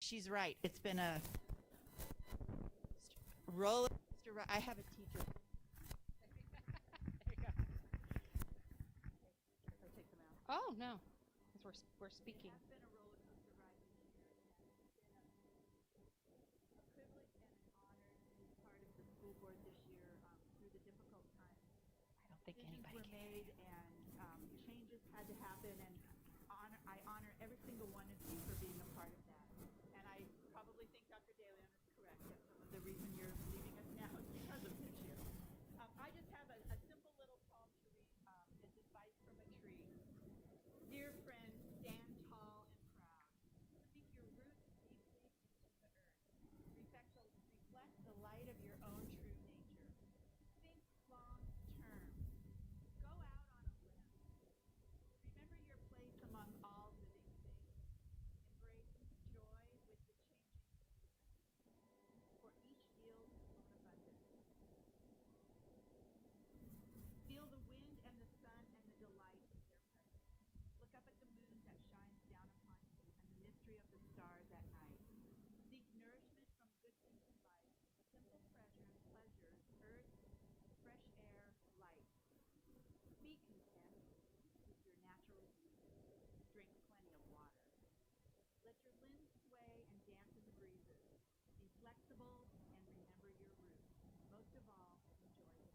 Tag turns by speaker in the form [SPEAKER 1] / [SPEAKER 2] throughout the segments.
[SPEAKER 1] she's right. It's been a roller coaster ride. I have a teacher. There you go. If I take them out.
[SPEAKER 2] Oh, no, because we're speaking.
[SPEAKER 1] It has been a roller coaster ride this year. It's been a privilege and an honor to be part of the school board this year through the difficult times.
[SPEAKER 2] I don't think
[SPEAKER 1] Decisions
[SPEAKER 2] anybody
[SPEAKER 1] were
[SPEAKER 2] can.
[SPEAKER 1] made and changes had to happen, and I honor every single one of you for being a part of that. And I probably think Dr. DeLeon is correct that some of the reason you're leaving us now is because of this year. I just have a simple little poem to read. It's advice from a tree. Dear friend, stand tall and proud. Sink your roots deeply into the earth. Reflect the light of your own true nature. Think long term. Go out on a limb. Remember your place among all living things. Embrace joy with the changing seasons, for each yields its own abundance. Feel the wind and the sun and the delight of their presence. Look up at the moon that shines down upon you and the mystery of the stars at night. Seek nourishment from good things in life, simple pleasures, earth, fresh air, light. Be content with your natural beauty. Drink plenty of water. Let your limbs sway and dance in the breezes. Be flexible and remember your roots. Most of all, enjoy it.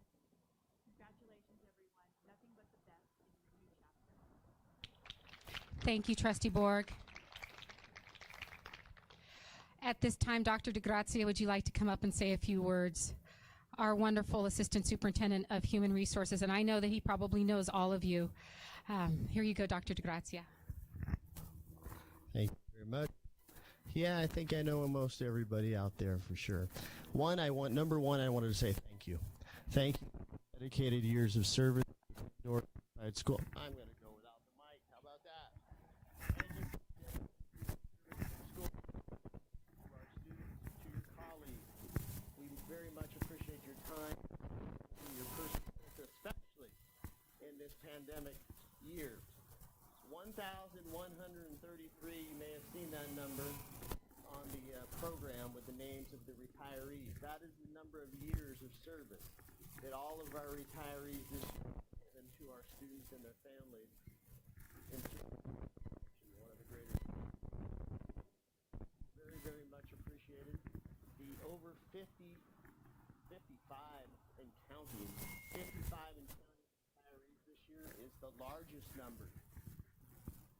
[SPEAKER 1] Congratulations, everyone. Nothing but the best in your new chapter.
[SPEAKER 2] Thank you, Trustee Borg. At this time, Dr. DeGrazia, would you like to come up and say a few words? Our wonderful Assistant Superintendent of Human Resources, and I know that he probably knows all of you. Here you go, Dr. DeGrazia.
[SPEAKER 3] Thank you very much. Yeah, I think I know most everybody out there for sure. Number one, I wanted to say thank you. Thank you for dedicated years of service at school. I'm going to go without the mic. How about that? School, to our students, to your colleagues, we very much appreciate your time, your perseverance, especially in this pandemic year. 1,133, you may have seen that number on the program with the names of the retirees. That is the number of years of service that all of our retirees this year have given to our students and their families. One of the greatest. Very, very much appreciated. The over 55 and counting, 55 and counting retirees this year is the largest number.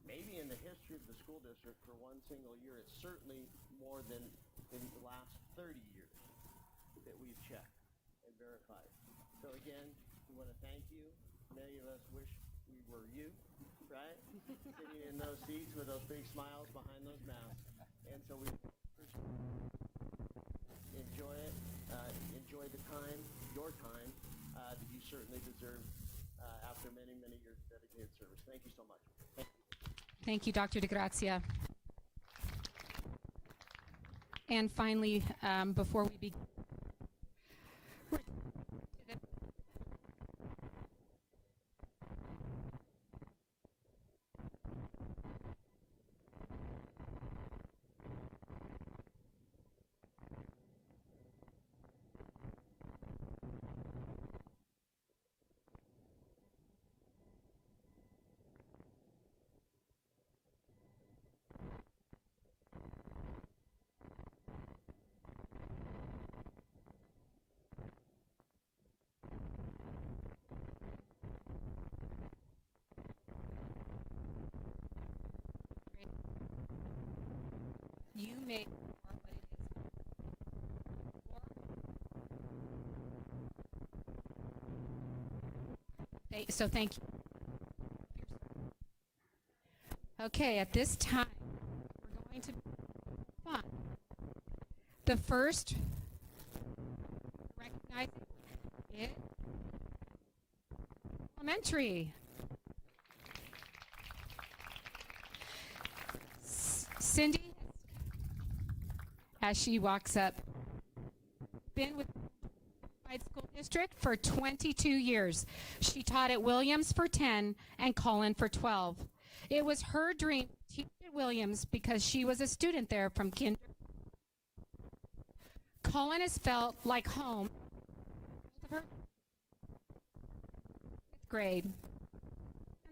[SPEAKER 3] Maybe in the history of the school district for one single year. It's certainly more than in the last 30 years that we've checked and verified. So again, we want to thank you. Many of us wish we were you, right? Sitting in those seats with those big smiles behind those masks. And so we enjoy it. Enjoy the time, your time, that you certainly deserve after many, many years of dedicated service. Thank you so much. Thank you.
[SPEAKER 2] Thank you, Dr. DeGrazia. And finally, before we begin, you may what it is. So thank you. Okay, at this time, we're going to fun. The first recognizing is elementary. Cindy, as she walks up, been with the School District for 22 years. She taught at Williams for 10 and Colin for 12. It was her dream to teach at Williams because she was a student there from kinder. Colin has felt like home. Fifth grade.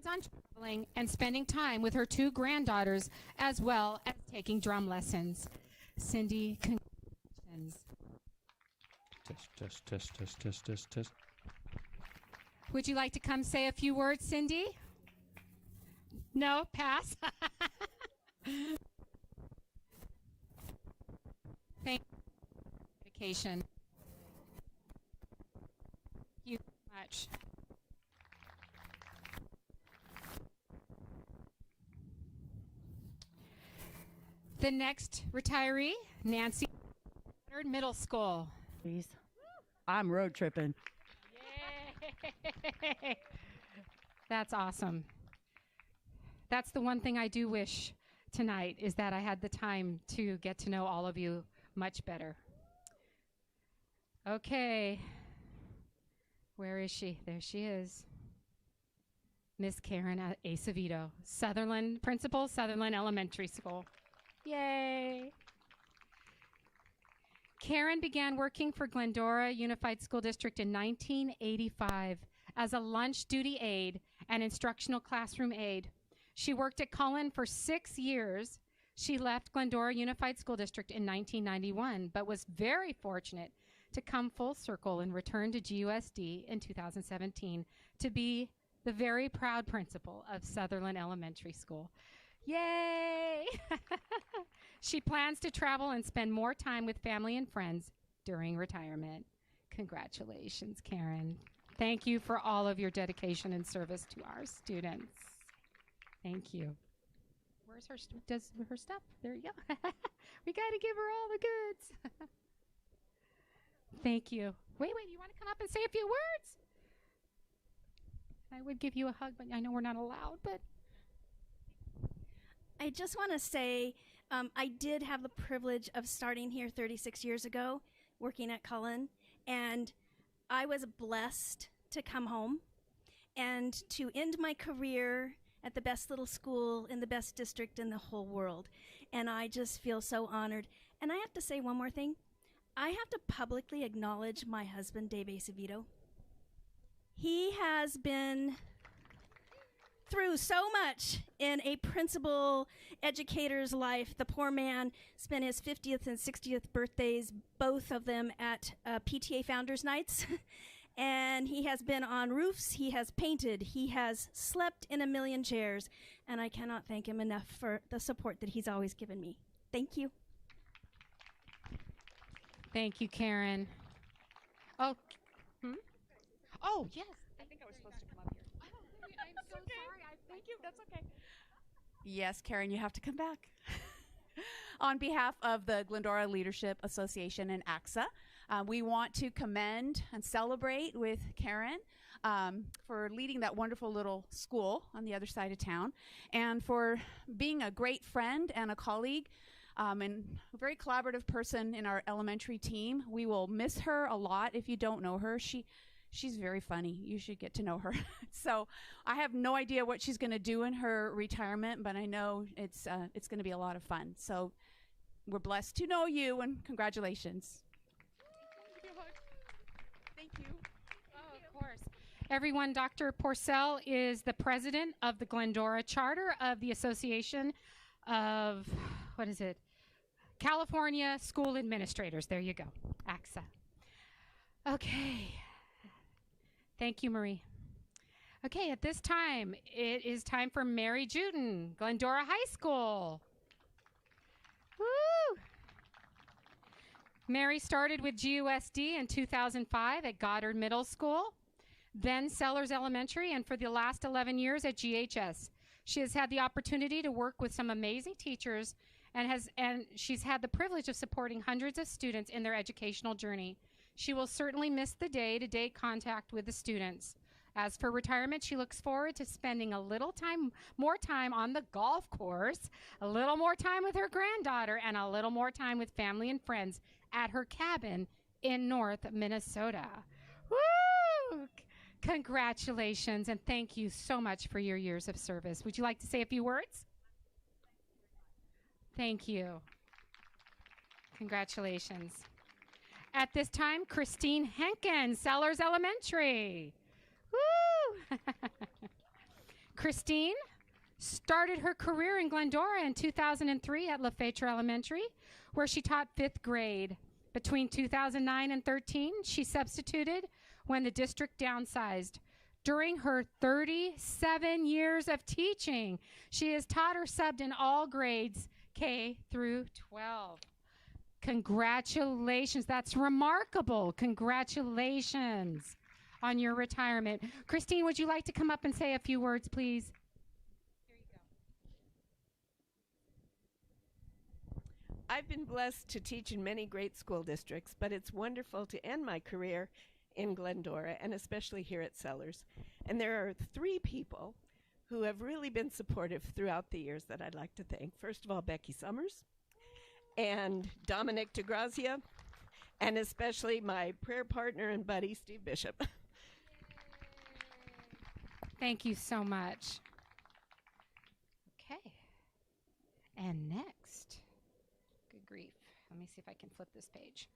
[SPEAKER 2] On traveling and spending time with her two granddaughters as well as taking drum lessons. Cindy, congratulations.
[SPEAKER 4] Test.
[SPEAKER 2] Would you like to come say a few words, Cindy? No, pass. Thank you for your dedication. Thank you so much. The next retiree, Nancy, Goddard Middle School.
[SPEAKER 5] Please. I'm road tripping.
[SPEAKER 2] Yay! That's awesome. That's the one thing I do wish tonight is that I had the time to get to know all of you much better. Okay. Where is she? There she is. Miss Karen Acevedo, Sutherland Principal, Sutherland Elementary School. Yay! Karen began working for Glendora Unified School District in 1985 as a lunch duty aide and instructional classroom aide. She worked at Colin for 6 years. She left Glendora Unified School District in 1991, but was very fortunate to come full circle and return to GUSD in 2017 to be the very proud principal of Sutherland Elementary School. Yay! She plans to travel and spend more time with family and friends during retirement. Congratulations, Karen. Thank you for all of your dedication and service to our students. Thank you. Where's her her stuff? There you go. We got to give her all the goods. Thank you. Wait, you want to come up and say a few words? I would give you a hug, but I know we're not allowed, but
[SPEAKER 6] I just want to say I did have the privilege of starting here 36 years ago, working at Colin, and I was blessed to come home and to end my career at the best little school in the best district in the whole world. And I just feel so honored. And I have to say one more thing. I have to publicly acknowledge my husband, Dave Acevedo. He has been through so much in a principal educator's life. The poor man spent his 50th and 60th birthdays, both of them at PTA Founders Nights. And he has been on roofs, he has painted, he has slept in a million chairs, and I cannot thank him enough for the support that he's always given me. Thank you.
[SPEAKER 2] thank you, Karen. Oh, oh, yes.
[SPEAKER 7] I think I was supposed to come up here.
[SPEAKER 2] Oh, I'm so sorry.
[SPEAKER 7] Thank you. That's okay. Yes, Karen, you have to come back. On behalf of the Glendora Leadership Association and AXA, we want to commend and celebrate with Karen for leading that wonderful little school on the other side of town and for being a great friend and a colleague and a very collaborative person in our elementary team. We will miss her a lot if you don't know her. She's very funny. You should get to know her. So I have no idea what she's going to do in her retirement, but I know it's going to be a lot of fun. So we're blessed to know you, and congratulations. Thank you.
[SPEAKER 2] Oh, of course. Everyone, Dr. Porcel is the president of the Glendora Charter of the Association of, California School Administrators. There you go, AXA. Okay. Thank you, Marie. Okay, at this time, it is time for Mary Juden, Glendora High School. Woo! Mary started with GUSD in 2005 at Goddard Middle School, then Sellers Elementary, and for the last 11 years at GHS. She has had the opportunity to work with some amazing teachers and she's had the privilege of supporting hundreds of students in their educational journey. She will certainly miss the day-to-day contact with the students. As for retirement, she looks forward to spending a little more time on the golf course, a little more time with her granddaughter, and a little more time with family and friends at her cabin in North Minnesota. Woo! Congratulations, and thank you so much for your years of service. Would you like to say a few words? Thank you. Congratulations. At this time, Christine Henkin, Sellers Elementary. Woo! Christine started her career in Glendora in 2003 at Petro Elementary, where she taught 5th grade. Between 2009 and 13, she substituted when the district downsized. During her 37 years of teaching, she has taught or subbed in all grades K through 12. Congratulations. That's remarkable. Congratulations on your retirement. Christine, would you like to come up and say a few words, please? Here you go.
[SPEAKER 4] I've been blessed to teach in many great school districts, but it's wonderful to end my career in Glendora, and especially here at Sellers. And there are 3 people who have really been supportive throughout the years that I'd like to thank. First of all, Becky Summers and Dominic DeGrazia, and especially my prayer partner and buddy, Steve Bishop.
[SPEAKER 2] Thank you so much. Okay. And next, good grief. Let me see if I can flip this page.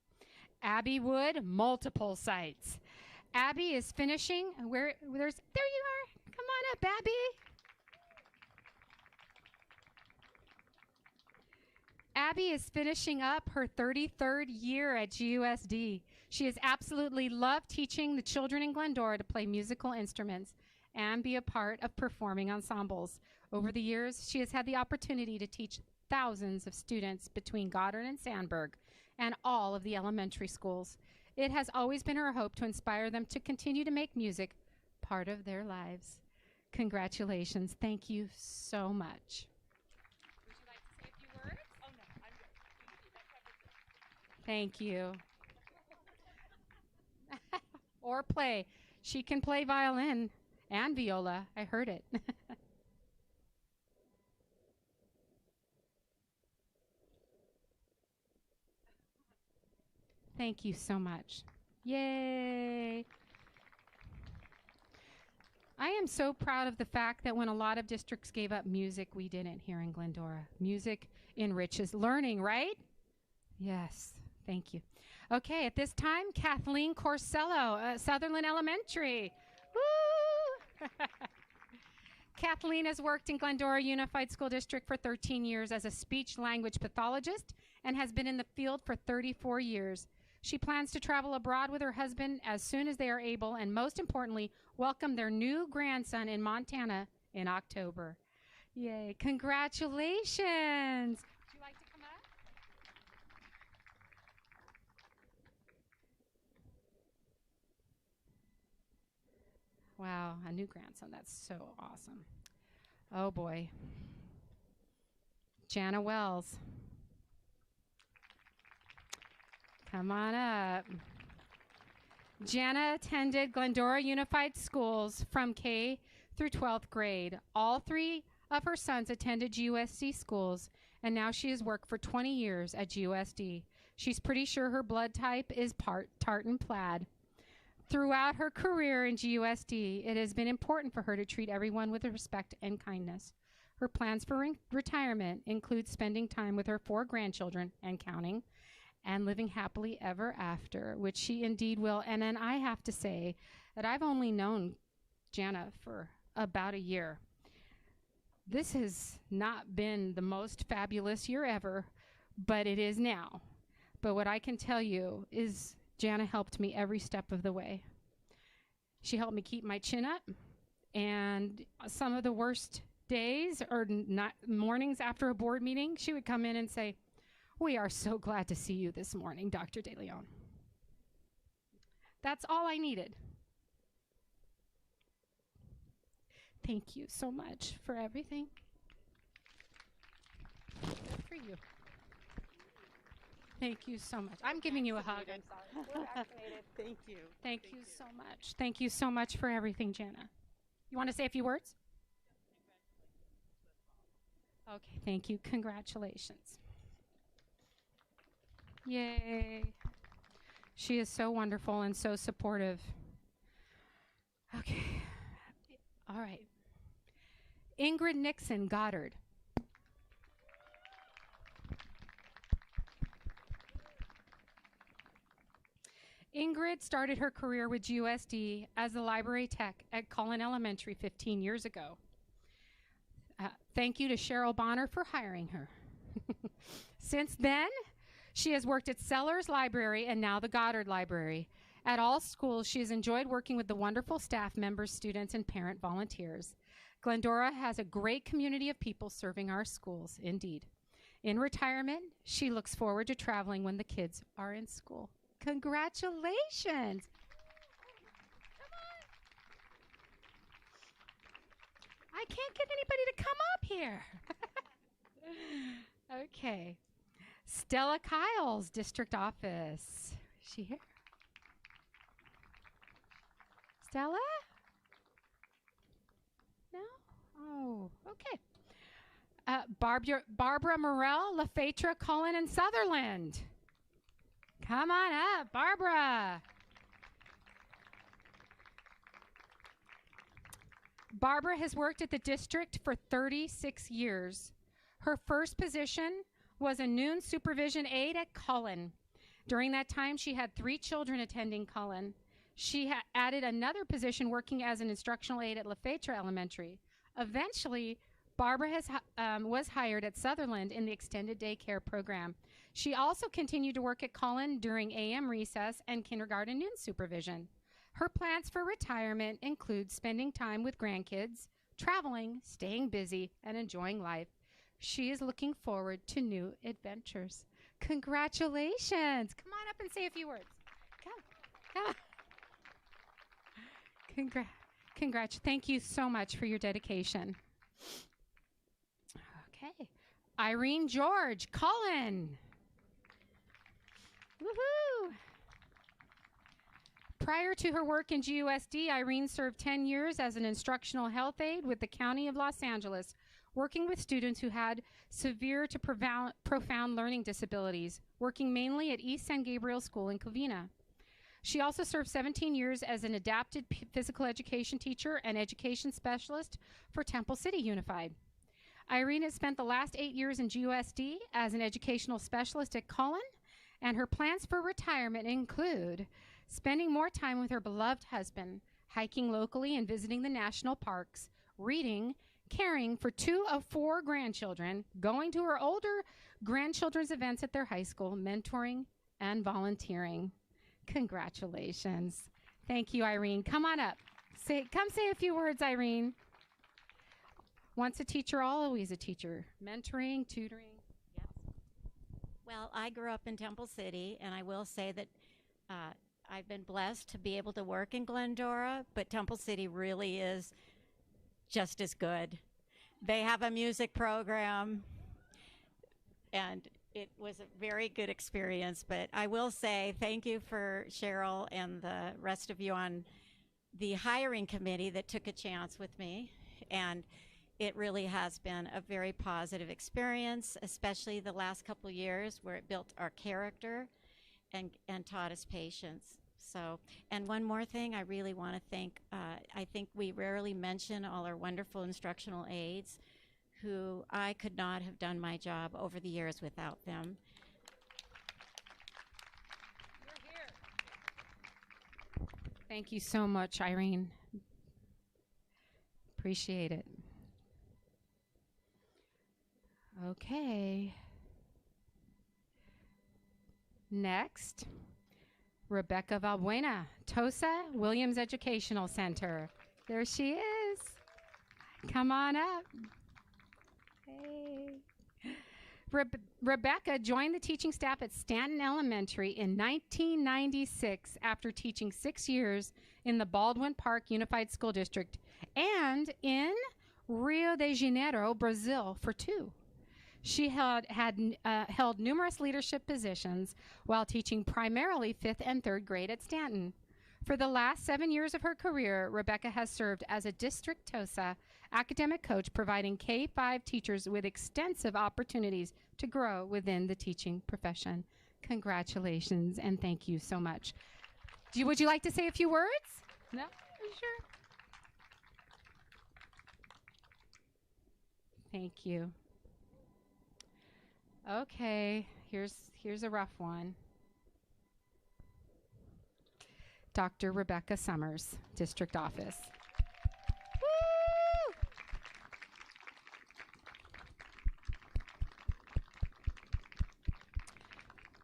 [SPEAKER 2] Abby Wood, multiple sites. Abby is finishing. There you are. Come on up, Abby. Abby is finishing up her 33rd year at GUSD. She has absolutely loved teaching the children in Glendora to play musical instruments and be a part of performing ensembles. Over the years, she has had the opportunity to teach thousands of students between Goddard and Sandberg and all of the elementary schools. It has always been her hope to inspire them to continue to make music part of their lives. Congratulations. Thank you so much. Would you like to say a few words? Oh, no, I'm good. Thank you. Or play. She can play violin and viola. I heard it. Thank you so much. Yay. I am so proud of the fact that when a lot of districts gave up music, we didn't here in Glendora. Music enriches learning, right? Yes. Thank you. Okay, at this time, Kathleen Corsello, Sutherland Elementary. Woo! Kathleen has worked in Glendora Unified School District for 13 years as a speech-language pathologist and has been in the field for 34 years. She plans to travel abroad with her husband as soon as they are able, and most importantly, welcome their new grandson in Montana in October. Yay, congratulations. Would you like to come up? Wow, a new grandson. That's so awesome. Oh, boy. Jana Wells. Come on up. Jana attended Glendora Unified Schools from K through 12th grade. All 3 of her sons attended GUSD schools, and now she has worked for 20 years at GUSD. She's pretty sure her blood type is part tartan plaid. Throughout her career in GUSD, it has been important for her to treat everyone with respect and kindness. Her plans for retirement include spending time with her 4 grandchildren and counting, and living happily ever after, which she indeed will. And then I have to say that I've only known Jana for about a year. This has not been the most fabulous year ever, but it is now. But what I can tell you is Jana helped me every step of the way. She helped me keep my chin up, and some of the worst days or mornings after a board meeting, she would come in and say, "We are so glad to see you this morning, Dr. De Leon." That's all I needed. Thank you so much for everything. Good for you. Thank you so much. I'm giving you a hug. I'm sorry.
[SPEAKER 4] We're vaccinated. Thank you.
[SPEAKER 2] Thank you so much. Thank you so much for everything, Jana. You want to say a few words? Okay, thank you. Congratulations. Yay. She is so wonderful and so supportive. Okay. All right. Ingrid Nixon, Goddard. Ingrid started her career with GUSD as a library tech at Colin Elementary 15 years ago. Thank you to Cheryl Bonner for hiring her. Since then, she has worked at Sellers Library and now the Goddard Library. At all schools, she has enjoyed working with the wonderful staff members, students, and parent volunteers. Glendora has a great community of people serving our schools, indeed. In retirement, she looks forward to traveling when the kids are in school. Congratulations. Come on. I can't get anybody to come up here. Okay. Stella Kyles, district office. Is she here? Stella? No? Oh, okay. Barbara Morell, LaFetra, Colin, and Sutherland. Come on up, Barbara. Barbara has worked at the district for 36 years. Her first position was a noon supervision aide at Colin. During that time, she had 3 children attending Colin. She added another position working as an instructional aide at LaFetra Elementary. Eventually, Barbara was hired at Sutherland in the extended daycare program. She also continued to work at Colin during AM recess and kindergarten noon supervision. Her plans for retirement include spending time with grandkids, traveling, staying busy, and enjoying life. She is looking forward to new adventures. Congratulations. Come on up and say a few words. Come. Congrats. Thank you so much for your dedication. Okay. Irene George, Colin. Woohoo! Prior to her work in GUSD, Irene served 10 years as an instructional health aide with the County of Los Angeles, working with students who had severe to profound learning disabilities, working mainly at East San Gabriel School in Covina. She also served 17 years as an adapted physical education teacher and education specialist for Temple City Unified. Irene has spent the last 8 years in GUSD as an educational specialist at Colin, and her plans for retirement include spending more time with her beloved husband, hiking locally and visiting the national parks, reading, caring for 2 of 4 grandchildren, going to her older grandchildren's events at their high school, mentoring, and volunteering. Congratulations. Thank you, Irene. Come on up. Come say a few words, Irene. Once a teacher, always a teacher. Mentoring, tutoring.
[SPEAKER 8] Yes. Well, I grew up in Temple City, and I will say that I've been blessed to be able to work in Glendora, but Temple City really is just as good. They have a music program, and it was a very good experience. But I will say thank you for Cheryl and the rest of you on the hiring committee that took a chance with me. And it really has been a very positive experience, especially the last couple of years where it built our character and taught us patience. So, and one more thing I really want to thank, I think we rarely mention all our wonderful instructional aides who I could not have done my job over the years without them.
[SPEAKER 2] You're here. Thank you so much, Irene. Appreciate it. Okay. Next, Rebecca Valbuena, Tosa Williams Educational Center. There she is. Come on up. Hey. Rebecca joined the teaching staff at Stanton Elementary in 1996 after teaching 6 years in the Baldwin Park Unified School District and in Rio de Janeiro, Brazil for 2. She held numerous leadership positions while teaching primarily 5th and 3rd grade at Stanton. For the last 7 years of her career, Rebecca has served as a district TOSA academic coach, providing K-5 teachers with extensive opportunities to grow within the teaching profession. Congratulations and thank you so much. Would you like to say a few words? No? Sure. Thank you. Okay, here's a rough one. Dr. Rebecca Summers, District Office.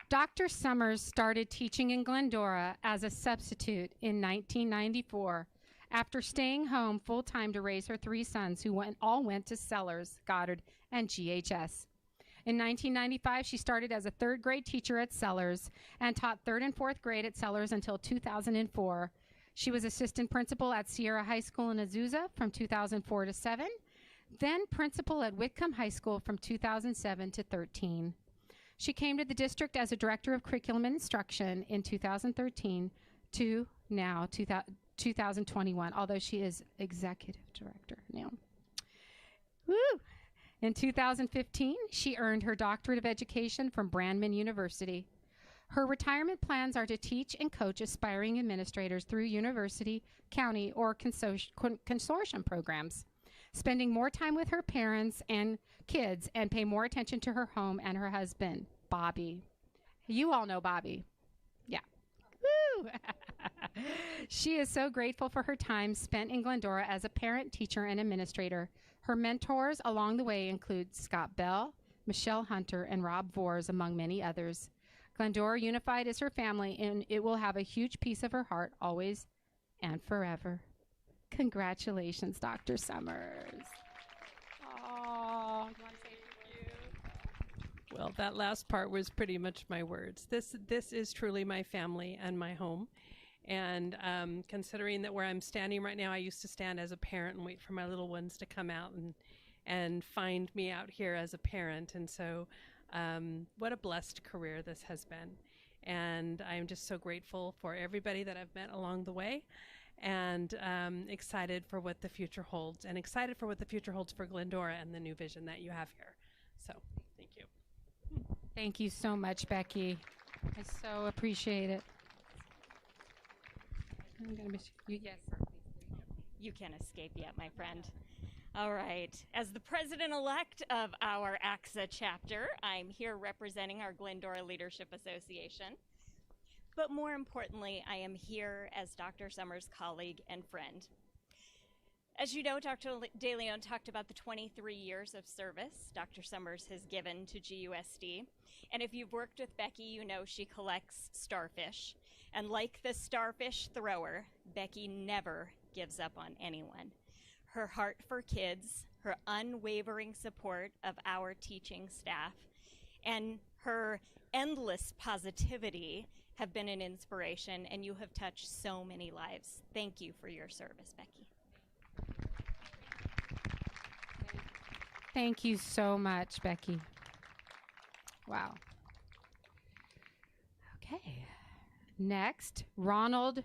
[SPEAKER 2] Dr. Summers started teaching in Glendora as a substitute in 1994 after staying home full-time to raise her 3 sons who all went to Sellers, Goddard, and GHS. In 1995, she started as a 3rd grade teacher at Sellers and taught 3rd and 4th grade at Sellers until 2004. She was assistant principal at Sierra High School in Azusa from 2004 to 7, then principal at Whitcomb High School from 2007 to 13. She came to the district as a director of curriculum and instruction in 2013 to now 2021, although she is executive director now. Woo! In 2015, she earned her doctorate of education from Brandman University. Her retirement plans are to teach and coach aspiring administrators through university, county, or consortium programs, spending more time with her parents and kids and pay more attention to her home and her husband, Bobby. You all know Bobby. Yeah. Woo! She is so grateful for her time spent in Glendora as a parent, teacher, and administrator. Her mentors along the way include Scott Bell, Michelle Hunter, and Rob Vors, among many others. Glendora Unified is her family, and it will have a huge piece of her heart always and forever. Congratulations, Dr. Summers. Oh, you want to say thank you?
[SPEAKER 9] Well, that last part was pretty much my words. This is truly my family and my home. And considering that where I'm standing right now, I used to stand as a parent and wait for my little ones to come out and find me out here as a parent. And so what a blessed career this has been. And I'm just so grateful for everybody that I've met along the way, and excited for what the future holds, and excited for what the future holds for Glendora and the new vision that you have here. So thank you.
[SPEAKER 2] Thank you so much, Becky. I so appreciate it. I'm going to miss you. Yes, sir.
[SPEAKER 10] You can't escape yet, my friend. All right. As the president-elect of our AXA chapter, I'm here representing our Glendora Leadership Association. But more importantly, I am here as Dr. Summers' colleague and friend. As you know, Dr. DeLeon talked about the 23 years of service Dr. Summers has given to GUSD. And if you've worked with Becky, you know she collects starfish. And like the starfish thrower, Becky never gives up on anyone. Her heart for kids, her unwavering support of our teaching staff, and her endless positivity have been an inspiration, and you have touched so many lives. Thank you for your service, Becky.
[SPEAKER 2] Thank you so much, Becky. Wow. Okay. Next, Ronald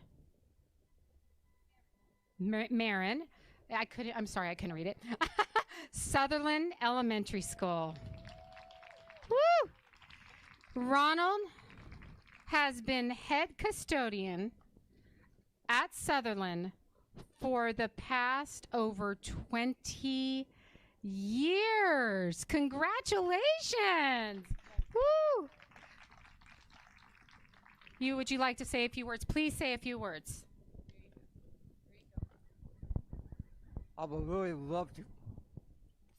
[SPEAKER 2] Marin. I'm sorry, I couldn't read it. Sutherland Elementary School. Woo! Ronald has been head custodian at Sutherland for the past over 20 years. Congratulations! Woo! Would you like to say a few words? Please say a few words.
[SPEAKER 11] I would really love to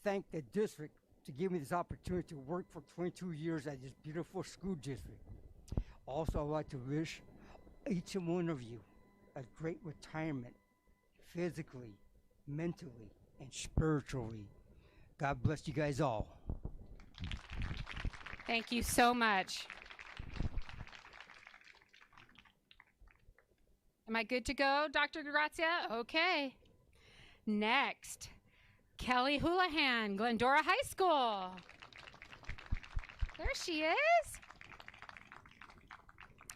[SPEAKER 11] thank the district to give me this opportunity to work for 22 years at this beautiful school district. Also, I'd like to wish each and one of you a great retirement, physically, mentally, and spiritually. God bless you guys all.
[SPEAKER 2] Thank you so much. Am I good to go, Dr. Grazia? Okay. Next, Kelly Houlihan, Glendora High School. There she is.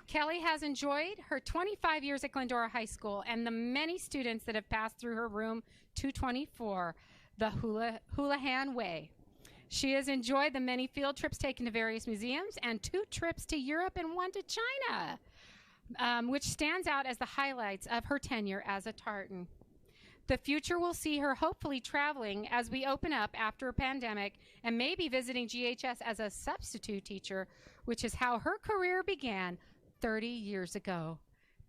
[SPEAKER 2] Kelly has enjoyed her 25 years at Glendora High School and the many students that have passed through her room 224, the Houlihan Way. She has enjoyed the many field trips taken to various museums and 2 trips to Europe and 1 to China, which stands out as the highlights of her tenure as a Tartan. The future will see her hopefully traveling as we open up after a pandemic and maybe visiting GHS as a substitute teacher, which is how her career began 30 years ago.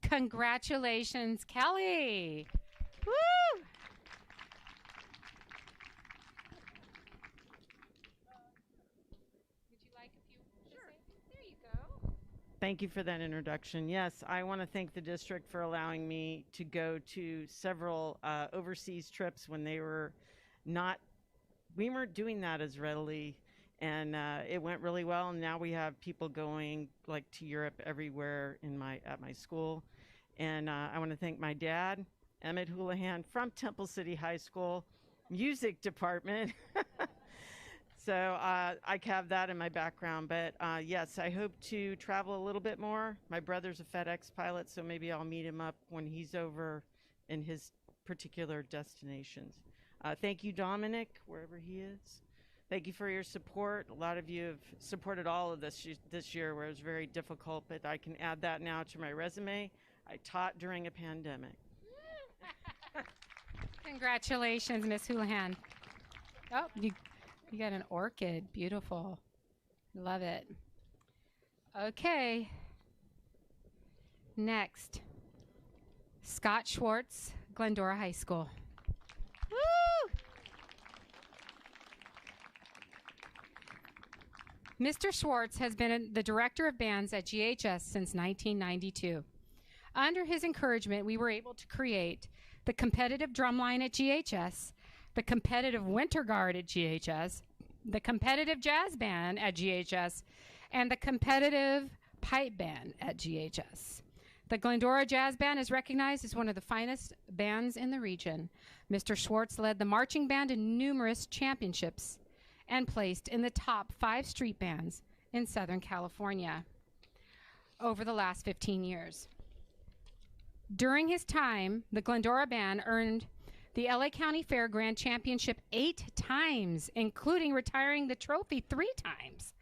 [SPEAKER 2] Congratulations, Kelly. Woo! Would you like a few? Sure. There you go.
[SPEAKER 12] Thank you for that introduction. Yes, I want to thank the district for allowing me to go to several overseas trips when they were not, we weren't doing that as readily, and it went really well. And now we have people going like to Europe everywhere at my school. And I want to thank my dad, Emmett Houlihan from Temple City High School, music department. So I have that in my background, but yes, I hope to travel a little bit more. My brother's a FedEx pilot, so maybe I'll meet him up when he's over in his particular destinations. Thank you, Dominic, wherever he is. Thank you for your support. A lot of you have supported all of this year, where it was very difficult, but I can add that now to my resume. I taught during a pandemic.
[SPEAKER 2] Congratulations, Miss Houlihan. Oh, you got an orchid. Beautiful. Love it. Okay. Next, Scott Schwartz, Glendora High School. Woo! Mr. Schwartz has been the director of bands at GHS since 1992. Under his encouragement, we were able to create the competitive drumline at GHS, the competitive winter guard at GHS, the competitive jazz band at GHS, and the competitive pipe band at GHS. The Glendora Jazz Band is recognized as one of the finest bands in the region. Mr. Schwartz led the marching band in numerous championships and placed in the top 5 street bands in Southern California over the last 15 years. During his time, the Glendora Band earned the LA County Fair Grand Championship 8 times, including retiring the trophy 3 times.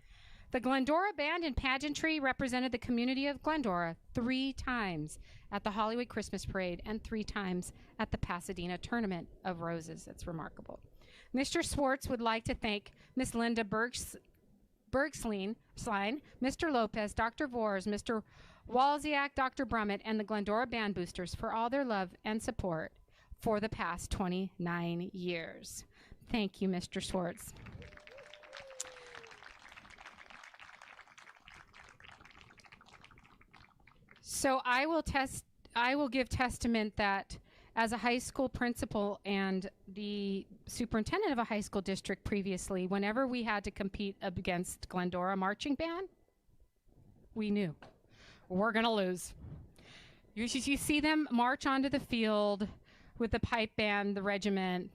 [SPEAKER 2] The Glendora Band in pageantry represented the community of Glendora 3 times at the Hollywood Christmas Parade and 3 times at the Pasadena Tournament of Roses. That's remarkable. Mr. Schwartz would like to thank Miss Linda Bergslein, Mr. Lopez, Dr. Vors, Mr. Walziak, Dr. Brummett, and the Glendora Band Boosters for all their love and support for the past 29 years. Thank you, Mr. Schwartz. So I will give testament that as a high school principal and the superintendent of a high school district previously, whenever we had to compete against Glendora marching band, we knew we're going to lose. You see them march onto the field with the pipe band, the regiment.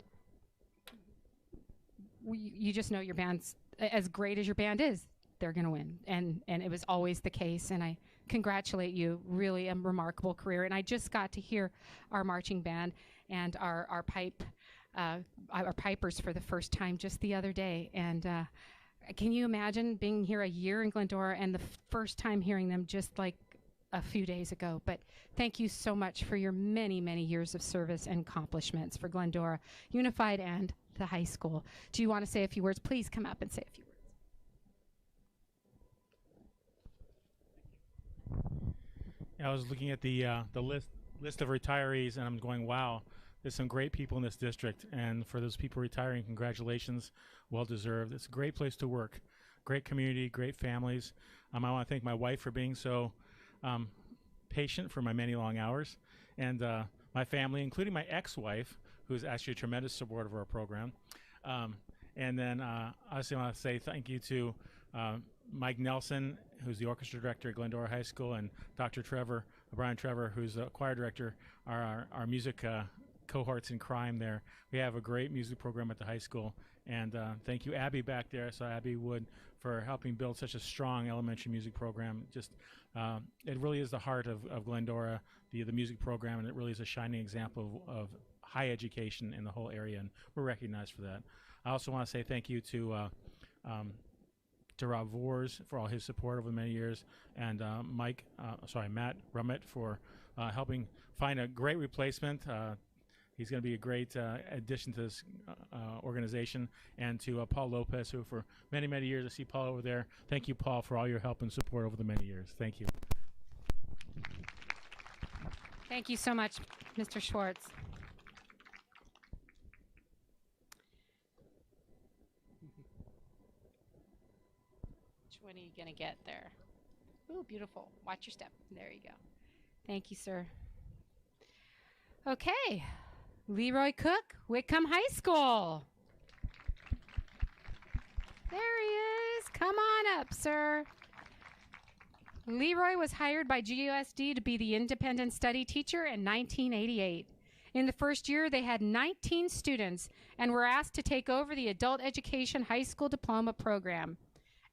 [SPEAKER 2] You just know your band's as great as your band is, they're going to win. And it was always the case. And I congratulate you. Really a remarkable career. And I just got to hear our marching band and our pipers for the first time just the other day. And can you imagine being here a year in Glendora and the first time hearing them just like a few days ago? But thank you so much for your many, many years of service and accomplishments for Glendora Unified and the high school. Do you want to say a few words? Please come up and say a few words.
[SPEAKER 13] I was looking at the list of retirees, and I'm going, wow, there's some great people in this district. And for those people retiring, congratulations, well deserved. It's a great place to work, great community, great families. I want to thank my wife for being so patient for my many long hours, and my family, including my ex-wife, who's actually a tremendous supporter of our program. And then I also want to say thank you to Mike Nelson, who's the orchestra director at Glendora High School, and Dr. Brian Trevor, who's the choir director, are our music cohorts in crime there. We have a great music program at the high school. And thank you, Abby, back there. So Abby Wood, for helping build such a strong elementary music program. Just it really is the heart of Glendora, the music program, and it really is a shining example of high education in the whole area, and we're recognized for that. I also want to say thank you to Rob Vors for all his support over many years, and Matt Brummett for helping find a great replacement. He's going to be a great addition to this organization, and to Paul Lopez, who for many, many years, I see Paul over there. Thank you, Paul, for all your help and support over the many years. Thank you.
[SPEAKER 2] Thank you so much, Mr. Schwartz. Which one are you going to get there? Ooh, beautiful. Watch your step. There you go. Thank you, sir. Okay. Leroy Cook, Whitcomb High School. There he is. Come on up, sir. Leroy was hired by GUSD to be the independent study teacher in 1988. In the first year, they had 19 students and were asked to take over the adult education high school diploma program.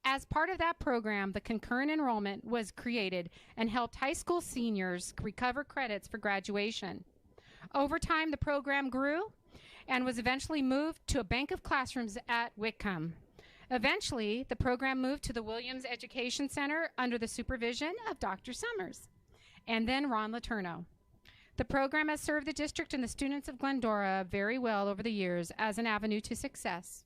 [SPEAKER 2] As part of that program, the concurrent enrollment was created and helped high school seniors recover credits for graduation. Over time, the program grew and was eventually moved to a bank of classrooms at Whitcomb. Eventually, the program moved to the Williams Education Center under the supervision of Dr. Summers and then Ron Letourneau. The program has served the district and the students of Glendora very well over the years as an avenue to success.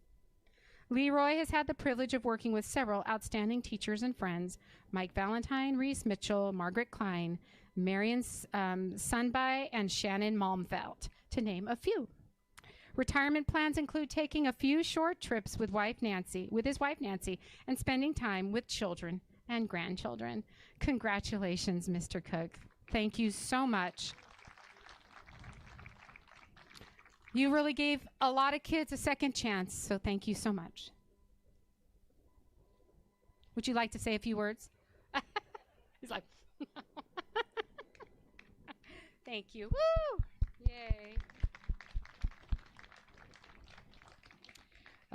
[SPEAKER 2] Leroy has had the privilege of working with several outstanding teachers and friends, Mike Valentine, Reese Mitchell, Margaret Klein, Marion Sunby, and Shannon Malmfelt, to name a few. Retirement plans include taking a few short trips with his wife Nancy, and spending time with children and grandchildren. Congratulations, Mr. Cook. Thank you so much. You really gave a lot of kids a second chance, so thank you so much. Would you like to say a few words? He's like, thank you. Woo! Yay.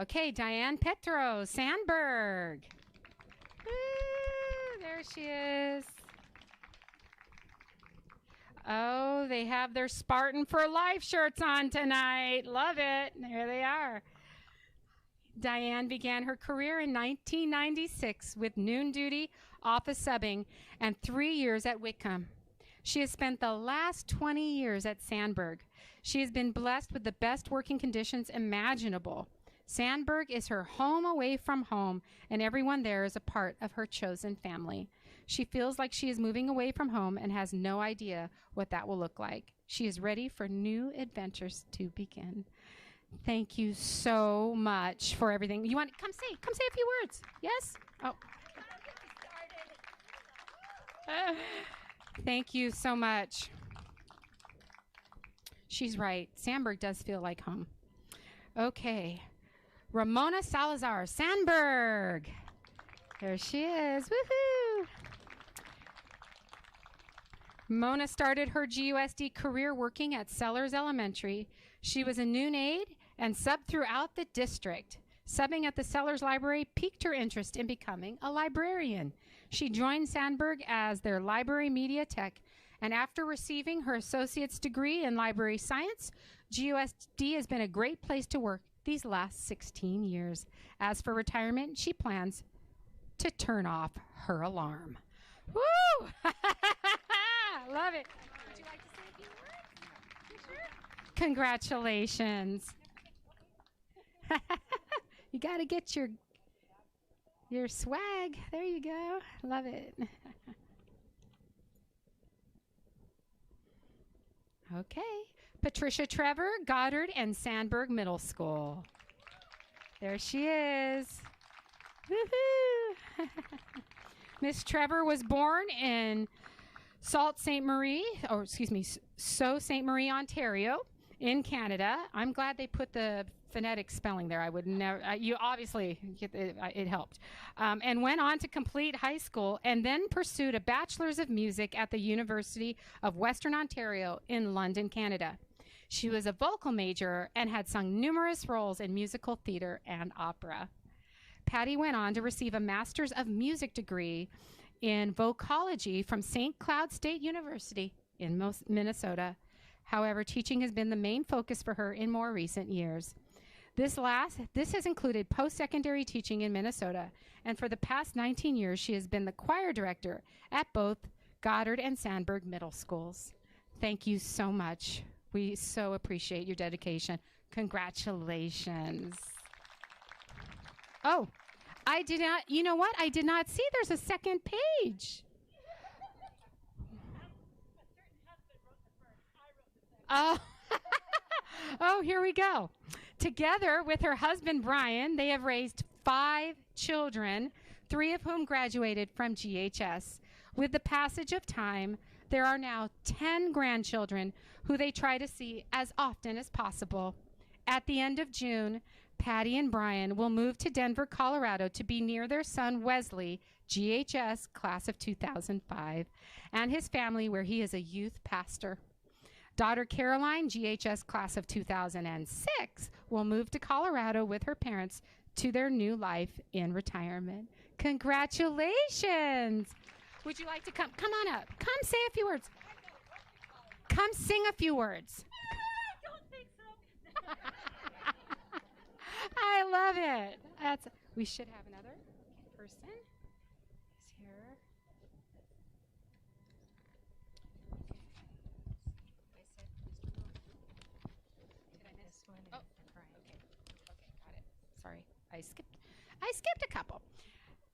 [SPEAKER 2] Okay, Diane Petro, Sandberg. Woo, there she is. Oh, they have their Spartan for Life shirts on tonight. Love it. There they are. Diane began her career in 1996 with noon duty, office subbing, and 3 years at Whitcomb. She has spent the last 20 years at Sandberg. She has been blessed with the best working conditions imaginable. Sandberg is her home away from home, and everyone there is a part of her chosen family. She feels like she is moving away from home and has no idea what that will look like. She is ready for new adventures to begin. Thank you so much for everything. You want to come say a few words? Yes? Oh. Thank you so much. She's right. Sandberg does feel like home. Okay. Ramona Salazar, Sandberg. There she is. Woohoo! Mona started her GUSD career working at Sellers Elementary. She was a noon aide and subbed throughout the district. Subbing at the Sellers Library piqued her interest in becoming a librarian. She joined Sandberg as their library media tech, and after receiving her associate's degree in library science, GUSD has been a great place to work these last 16 years. As for retirement, she plans to turn off her alarm. Woo! Love it. Would you like to say a few words? Sure. Congratulations. You got to get your swag. There you go. Love it. Okay. Patricia Trevor, Goddard, and Sandberg Middle School. There she is. Woohoo! Miss Trevor was born in Sault Ste. Marie, Sault Ste. Marie, Ontario, in Canada. I'm glad they put the phonetic spelling there. I would never, you obviously, it helped. And went on to complete high school and then pursued a Bachelor's of Music at the University of Western Ontario in London, Canada. She was a vocal major and had sung numerous roles in musical theater and opera. Patty went on to receive a Master's of Music degree in vocology from St. Cloud State University in Minnesota. However, teaching has been the main focus for her in more recent years. This has included post-secondary teaching in Minnesota, and for the past 19 years, she has been the choir director at both Goddard and Sandberg Middle Schools. Thank you so much. We so appreciate your dedication. Congratulations. Oh, you know what? I did not see there's a second page. Oh, oh, here we go. Together with her husband, Brian, they have raised 5 children, 3 of whom graduated from GHS. With the passage of time, there are now 10 grandchildren who they try to see as often as possible. At the end of June, Patty and Brian will move to Denver, Colorado to be near their son Wesley, GHS, class of 2005, and his family where he is a youth pastor. Daughter Caroline, GHS, class of 2006, will move to Colorado with her parents to their new life in retirement. Congratulations! Would you like to come on up? Come say a few words. Come sing a few words.
[SPEAKER 10] I don't think so.
[SPEAKER 2] I love it. We should have another person. He's here. I said Mr. Moore. Did I miss one? Oh, Brian. Okay, got it. Sorry, I skipped a couple.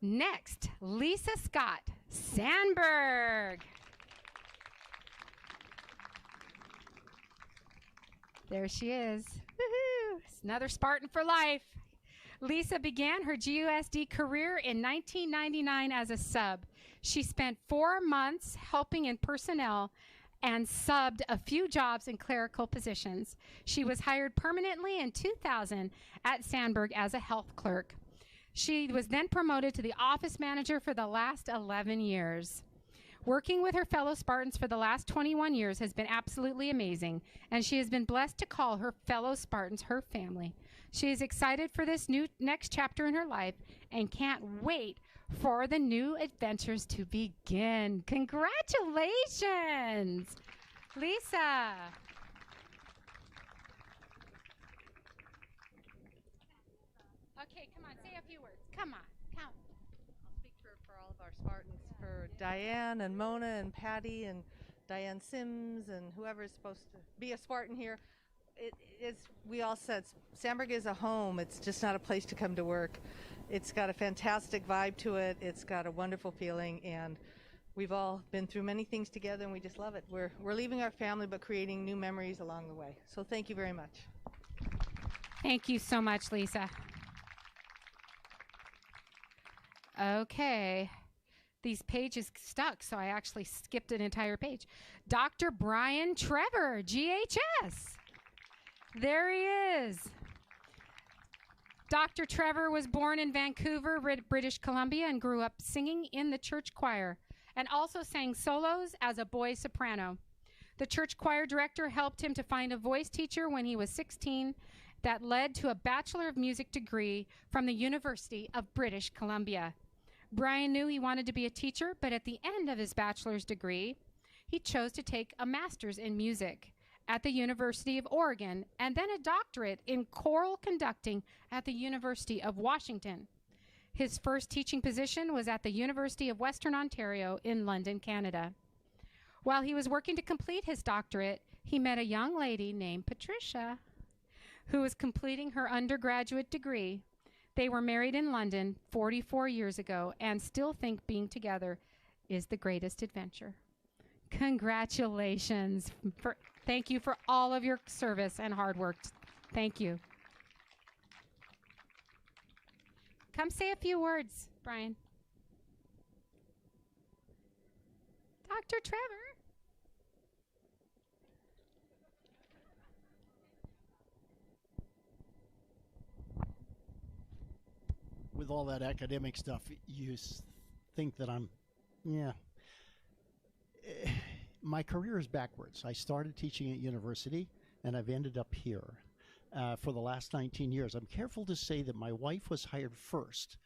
[SPEAKER 2] Next, Lisa Scott, Sandberg. There she is. Woohoo! It's another Spartan for life. Lisa began her GUSD career in 1999 as a sub. She spent 4 months helping in personnel and subbed a few jobs in clerical positions. She was hired permanently in 2000 at Sandberg as a health clerk. She was then promoted to the office manager for the last 11 years. Working with her fellow Spartans for the last 21 years has been absolutely amazing, and she has been blessed to call her fellow Spartans her family. She is excited for this next chapter in her life and can't wait for the new adventures to begin. Congratulations, Lisa. Okay, come on, say a few words. Come on, count.
[SPEAKER 14] I'll speak for all of our Spartans, for Diane and Mona and Patty and Diane Sims and whoever is supposed to be a Spartan here. We all said Sandberg is a home. It's just not a place to come to work. It's got a fantastic vibe to it. It's got a wonderful feeling, and we've all been through many things together, and we just love it. We're leaving our family, but creating new memories along the way. So thank you very much.
[SPEAKER 2] Thank you so much, Lisa. Okay. These pages stuck, so I actually skipped an entire page. Dr. Brian Trevor, GHS. There he is. Dr. Trevor was born in Vancouver, British Columbia, and grew up singing in the church choir and also sang solos as a boy soprano. The church choir director helped him to find a voice teacher when he was 16 that led to a Bachelor of Music degree from the University of British Columbia. Brian knew he wanted to be a teacher, but at the end of his bachelor's degree, he chose to take a master's in music at the University of Oregon and then a doctorate in choral conducting at the University of Washington. His first teaching position was at the University of Western Ontario in London, Canada. While he was working to complete his doctorate, he met a young lady named Patricia who was completing her undergraduate degree. They were married in London 44 years ago and still think being together is the greatest adventure. Congratulations. Thank you for all of your service and hard work. Thank you. Come say a few words, Brian. Dr. Trevor.
[SPEAKER 15] With all that academic stuff, you think that my career is backwards. I started teaching at university, and I've ended up here for the last 19 years. I'm careful to say that my wife was hired first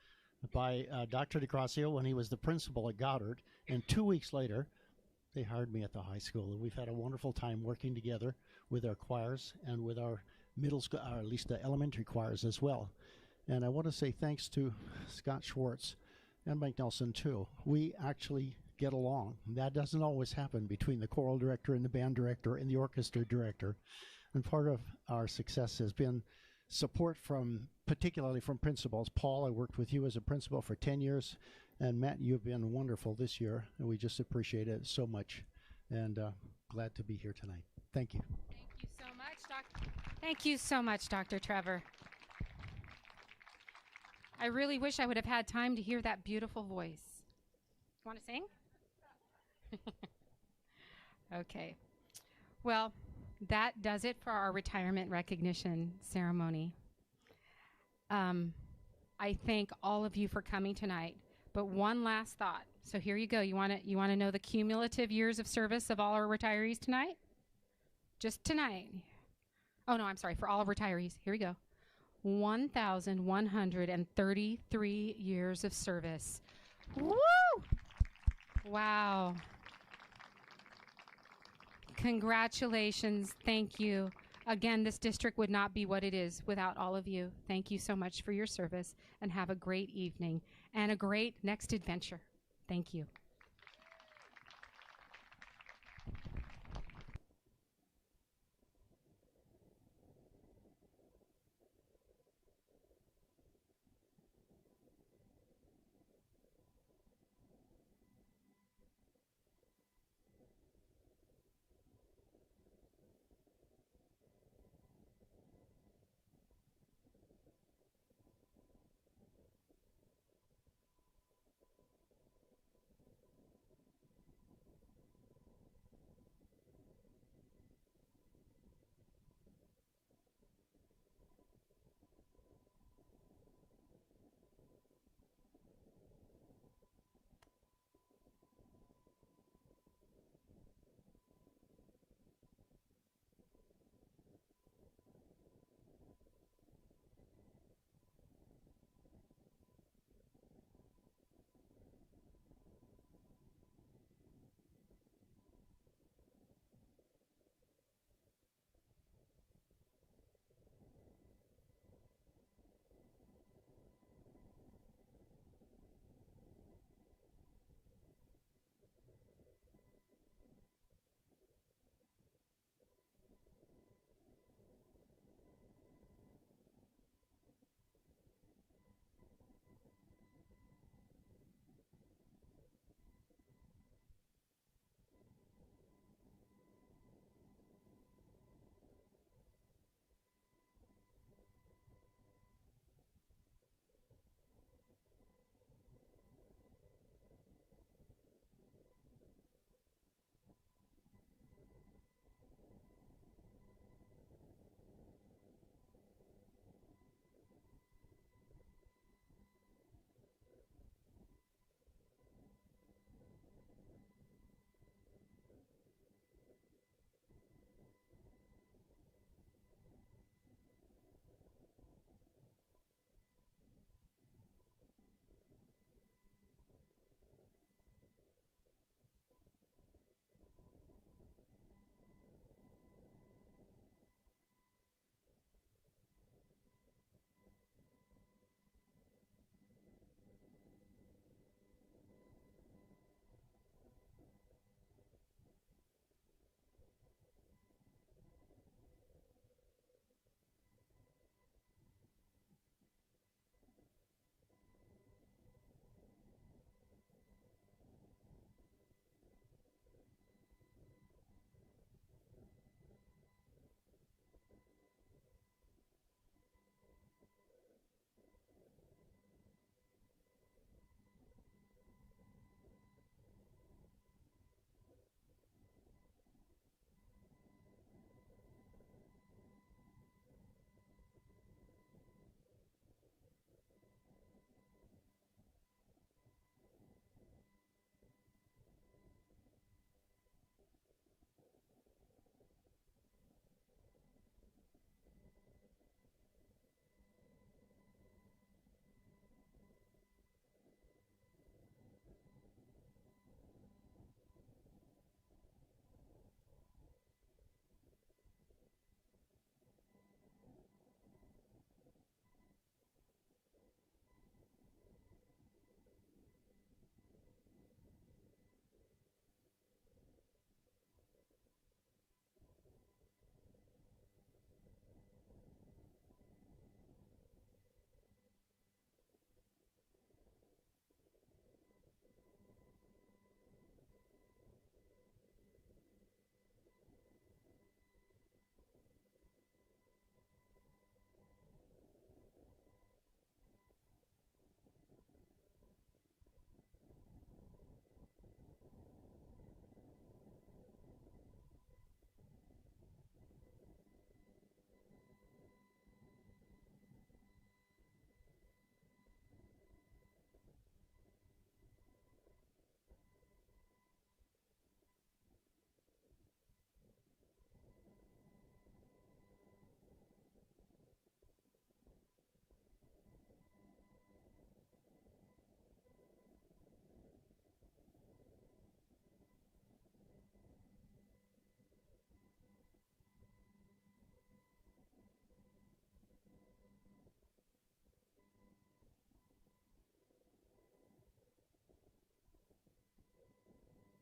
[SPEAKER 15] by Dr. DeGrazia when he was the principal at Goddard, and 2 weeks later, they hired me at the high school. And we've had a wonderful time working together with our choirs and with our middle school, or at least the elementary choirs as well. And I want to say thanks to Scott Schwartz and Mike Nelson, too. We actually get along. That doesn't always happen between the choral director and the band director and the orchestra director. And part of our success has been support particularly from principals. Paul, I worked with you as a principal for 10 years. And Matt, you've been wonderful this year. And we just appreciate it so much. And glad to be here tonight. Thank you.
[SPEAKER 2] Thank Thank you so much, Dr. Trevor. I really wish I would have had time to hear that beautiful voice. Want to sing? Okay. Well, that does it for our retirement recognition ceremony. I thank all of you for coming tonight. But one last thought. So here you go. You want to know the cumulative years of service of all our retirees tonight? Just tonight. Oh no, I'm sorry. For all retirees. Here we go. 1,133 years of service. Woo! Wow. Congratulations. Thank you. Again, this district would not be what it is without all of you. Thank you so much for your service, and have a great evening and a great next adventure. Thank you.